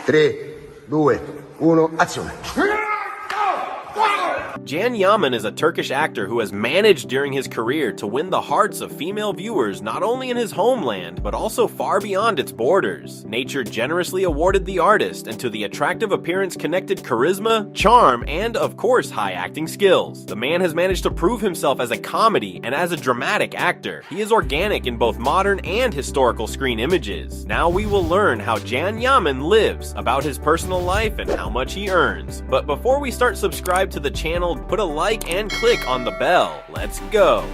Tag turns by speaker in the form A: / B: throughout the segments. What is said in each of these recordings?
A: 3, 2, 1, azione.
B: Can Yaman is a Turkish actor who has managed during his career to win the hearts of female viewers not only in his homeland, but also far beyond its borders. Nature generously awarded the artist, and to the attractive appearance connected charisma, charm, and of course high acting skills. The man has managed to prove himself as a comedy and as a dramatic actor. He is organic in both modern and historical screen images. Now we will learn how Can Yaman lives, about his personal life, and how much he earns. But before we start, subscribe to the channel, put a like, and click on the bell. Let's go!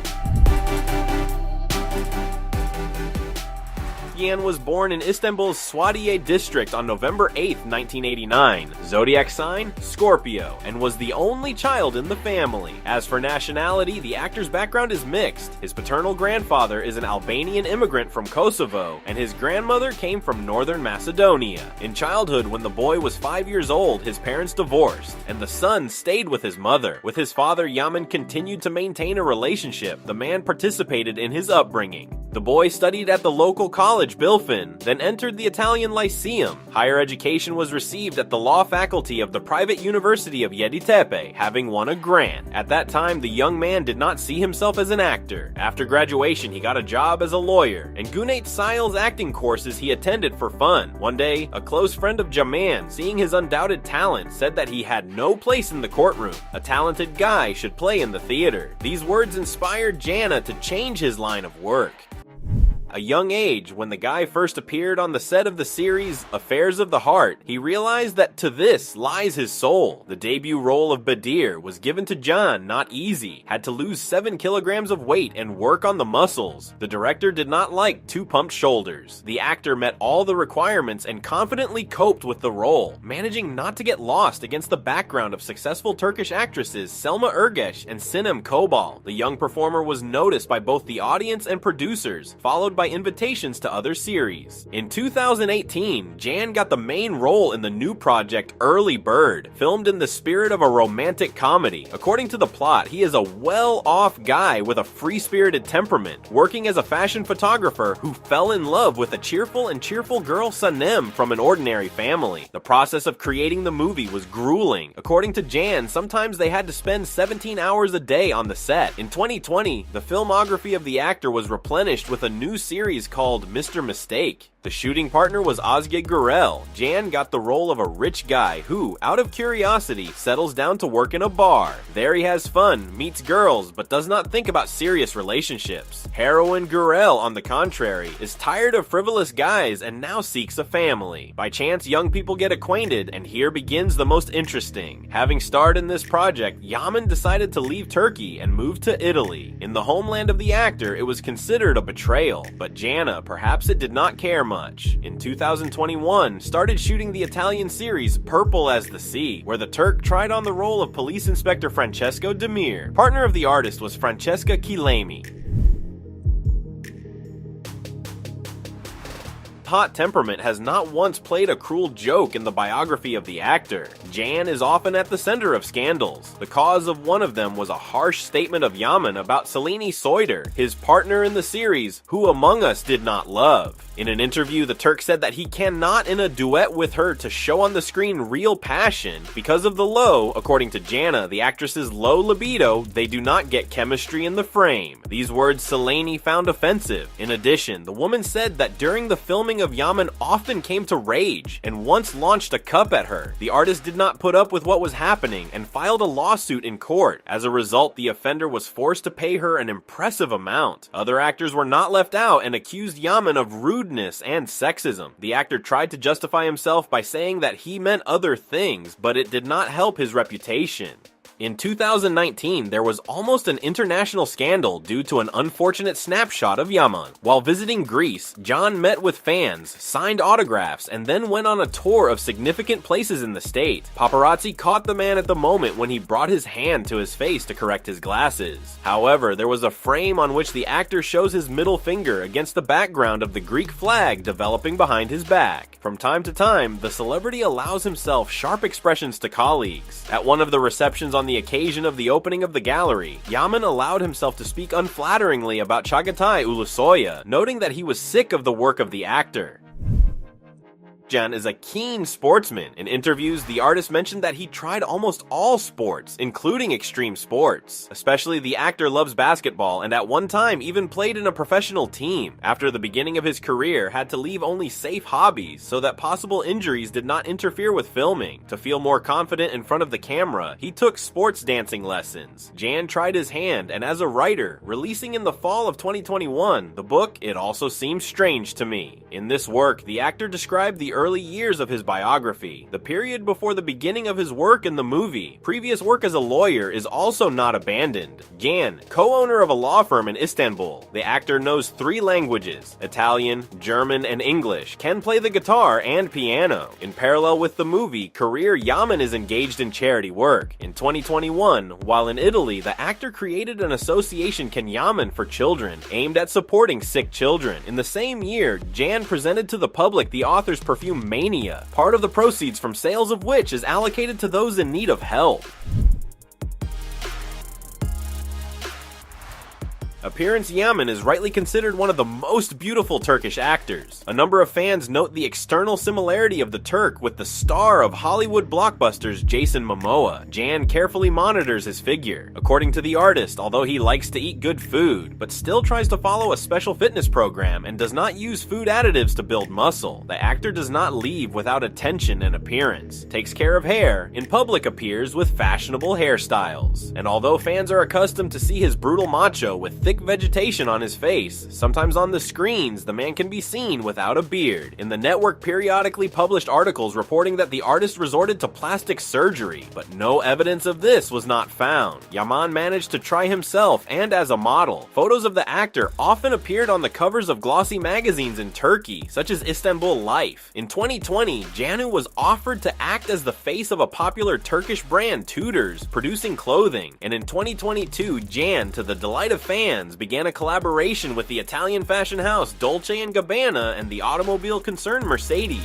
B: Can was born in Istanbul's Suadiye district on November 8, 1989. Zodiac sign? Scorpio, and was the only child in the family. As for nationality, the actor's background is mixed. His paternal grandfather is an Albanian immigrant from Kosovo, and his grandmother came from northern Macedonia. In childhood, when the boy was 5 years old, his parents divorced, and the son stayed with his mother. With his father, Yaman continued to maintain a relationship. The man participated in his upbringing. The boy studied at the local college, Bilfin, then entered the Italian Lyceum. Higher education was received at the law faculty of the private University of Yeditepe, having won a grant. At that time, the young man did not see himself as an actor. After graduation, he got a job as a lawyer, and Gunate Sayal's acting courses he attended for fun. One day, a close friend of Yaman, seeing his undoubted talent, said that he had no place in the courtroom. A talented guy should play in the theater. These words inspired Jana to change his line of work. A young age, when the guy first appeared on the set of the series Affairs of the Heart, he realized that to this lies his soul. The debut role of Badir was given to Can not easy, had to lose 7 kilograms of weight and work on the muscles. The director did not like too pumped shoulders. The actor met all the requirements and confidently coped with the role, managing not to get lost against the background of successful Turkish actresses Selma Ergeç and Sinem Kobal. The young performer was noticed by both the audience and producers, followed by invitations to other series. In 2018, Can got the main role in the new project Early Bird, filmed in the spirit of a romantic comedy. According to the plot, he is a well-off guy with a free-spirited temperament, working as a fashion photographer who fell in love with a cheerful girl Sanem from an ordinary family. The process of creating the movie was grueling. According to Can, sometimes they had to spend 17 hours a day on the set. In 2020, the filmography of the actor was replenished with a new series called Mr. Mistake. The shooting partner was Ozge Gurel. Can got the role of a rich guy who, out of curiosity, settles down to work in a bar. There he has fun, meets girls, but does not think about serious relationships. Heroine Gurel, on the contrary, is tired of frivolous guys and now seeks a family. By chance, young people get acquainted, and here begins the most interesting. Having starred in this project, Yaman decided to leave Turkey and move to Italy. In the homeland of the actor, it was considered a betrayal, but Jana, perhaps it did not care much. In 2021, started shooting the Italian series Purple as the Sea, where the Turk tried on the role of Police Inspector Francesco Demir. Partner of the artist was Francesca Chilemi. Hot temperament has not once played a cruel joke in the biography of the actor. Can is often at the center of scandals. The cause of one of them was a harsh statement of Yaman about Selini Soyder, his partner in the series, who among us did not love. In an interview, the Turk said that he cannot in a duet with her to show on the screen real passion because of the low, according to Jana, the actress's low libido, they do not get chemistry in the frame. These words Selini found offensive. In addition, the woman said that during the filming of Yaman often came to rage and once launched a cup at her. The artist did not put up with what was happening and filed a lawsuit in court. As a result, the offender was forced to pay her an impressive amount. Other actors were not left out and accused Yaman of rudeness and sexism. The actor tried to justify himself by saying that he meant other things, but it did not help his reputation. In 2019, there was almost an international scandal due to an unfortunate snapshot of Yaman. While visiting Greece, Can met with fans, signed autographs, and then went on a tour of significant places in the state. Paparazzi caught the man at the moment when he brought his hand to his face to correct his glasses. However, there was a frame on which the actor shows his middle finger against the background of the Greek flag developing behind his back. From time to time, the celebrity allows himself sharp expressions to colleagues. At one of the receptions on the occasion of the opening of the gallery, Yaman allowed himself to speak unflatteringly about Chagatai Ulusoy, noting that he was sick of the work of the actor. Gökcan is a keen sportsman. In interviews, the artist mentioned that he tried almost all sports, including extreme sports. Especially the actor loves basketball and at one time even played in a professional team. After the beginning of his career, had to leave only safe hobbies so that possible injuries did not interfere with filming. To feel more confident in front of the camera, he took sports dancing lessons. Jan tried his hand, and as a writer, releasing in the fall of 2021, the book It Also Seems Strange to Me. In this work, the actor described the early years of his biography, the period before the beginning of his work in the movie. Previous work as a lawyer is also not abandoned. Jan, co-owner of a law firm in Istanbul, the actor knows 3 languages, Italian, German, and English, can play the guitar and piano. In parallel with the movie career, Yaman is engaged in charity work. In 2021, while in Italy, the actor created an association Yaman for children, aimed at supporting sick children. In the same year, Jan presented to the public the author's perfume Mania, part of the proceeds from sales of which is allocated to those in need of help. Appearance Yaman is rightly considered one of the most beautiful Turkish actors. A number of fans note the external similarity of the Turk with the star of Hollywood blockbusters Jason Momoa. Jan carefully monitors his figure. According to the artist, although he likes to eat good food, but still tries to follow a special fitness program and does not use food additives to build muscle, the actor does not leave without attention and appearance, takes care of hair, in public appears with fashionable hairstyles. And although fans are accustomed to see his brutal macho with thick vegetation on his face, sometimes on the screens the man can be seen without a beard. In the network periodically published articles reporting that the artist resorted to plastic surgery, but no evidence of this was not found. Yaman managed to try himself and as a model. Photos of the actor often appeared on the covers of glossy magazines in Turkey, such as Istanbul Life. In 2020, Janu was offered to act as the face of a popular Turkish brand, Tudors, producing clothing, and in 2022, Jan, to the delight of fans, began a collaboration with the Italian fashion house Dolce & Gabbana and the automobile concern Mercedes.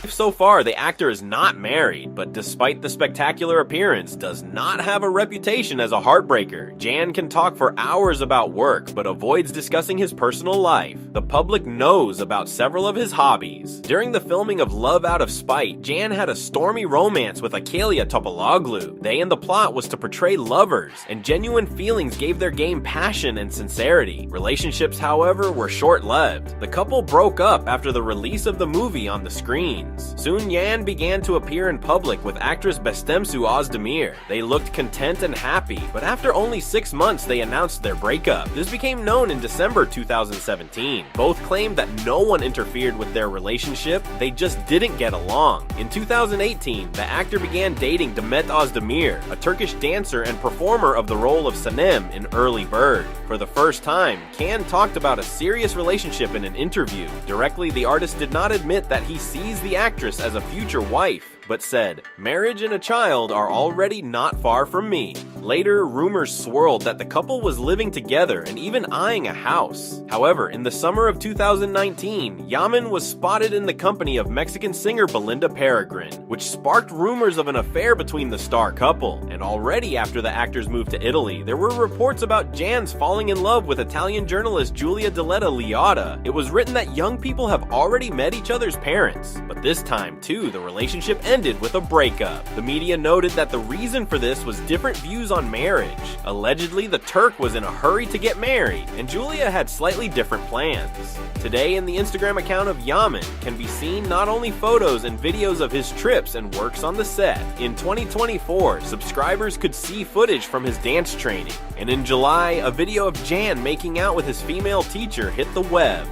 B: So far, the actor is not married, but despite the spectacular appearance, does not have a reputation as a heartbreaker. Jan can talk for hours about work, but avoids discussing his personal life. The public knows about several of his hobbies. During the filming of Love Out of Spite, Jan had a stormy romance with Akalia Topaloglu. They and the plot was to portray lovers, and genuine feelings gave their game passion and sincerity. Relationships, however, were short-lived. The couple broke up after the release of the movie on the screens. Soon Jan began to appear in public with actress Bestemsu Özdemir. They looked content and happy, but after only 6 months they announced their breakup. This became known in December 2017. Both claimed that no one interfered with their relationship, they just didn't get along. In 2018, the actor began dating Demet Özdemir, a Turkish dancer and performer of the role of Sanem in Early Bird. For the first time, Can talked about a serious relationship in an interview. Directly, the artist did not admit that he sees the actress as a future wife, but said, "Marriage and a child are already not far from me." Later, rumors swirled that the couple was living together and even eyeing a house. However, in the summer of 2019, Yaman was spotted in the company of Mexican singer Belinda Peregrine, which sparked rumors of an affair between the star couple. And already after the actors moved to Italy, there were reports about Jan's falling in love with Italian journalist Giulia Delletta Liotta. It was written that young people have already met each other's parents, but this time, too, the relationship ended with a breakup. The media noted that the reason for this was different views on marriage. Allegedly, the Turk was in a hurry to get married, and Giulia had slightly different plans. Today, in the Instagram account of Yaman, can be seen not only photos and videos of his trips and works on the set. In 2024, subscribers could see footage from his dance training, and in July, a video of Jan making out with his female teacher hit the web.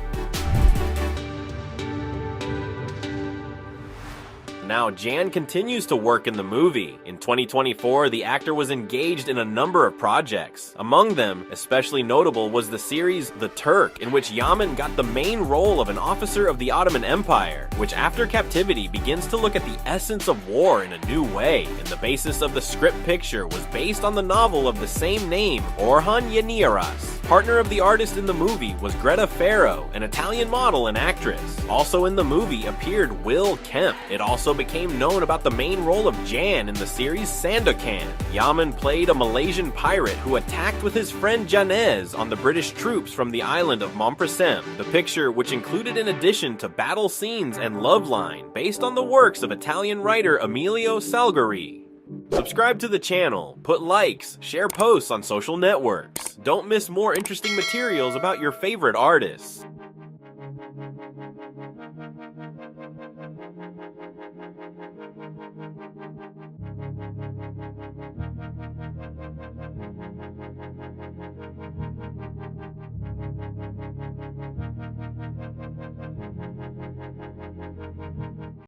B: Now, Jan continues to work in the movie. In 2024, the actor was engaged in a number of projects. Among them, especially notable, was the series The Turk, in which Yaman got the main role of an officer of the Ottoman Empire, which after captivity begins to look at the essence of war in a new way. And the basis of the script picture was based on the novel of the same name, Orhan Yeniras. Partner of the artist in the movie was Greta Ferro, an Italian model and actress. Also in the movie appeared Will Kemp. It also became known about the main role of Jan in the series Sandokan. Yaman played a Malaysian pirate who attacked with his friend Janez on the British troops from the island of Montpresem. The picture, which included an addition to battle scenes and love line based on the works of Italian writer Emilio Salgari. Subscribe to the channel, put likes, share posts on social networks. Don't miss more interesting materials about your favorite artists.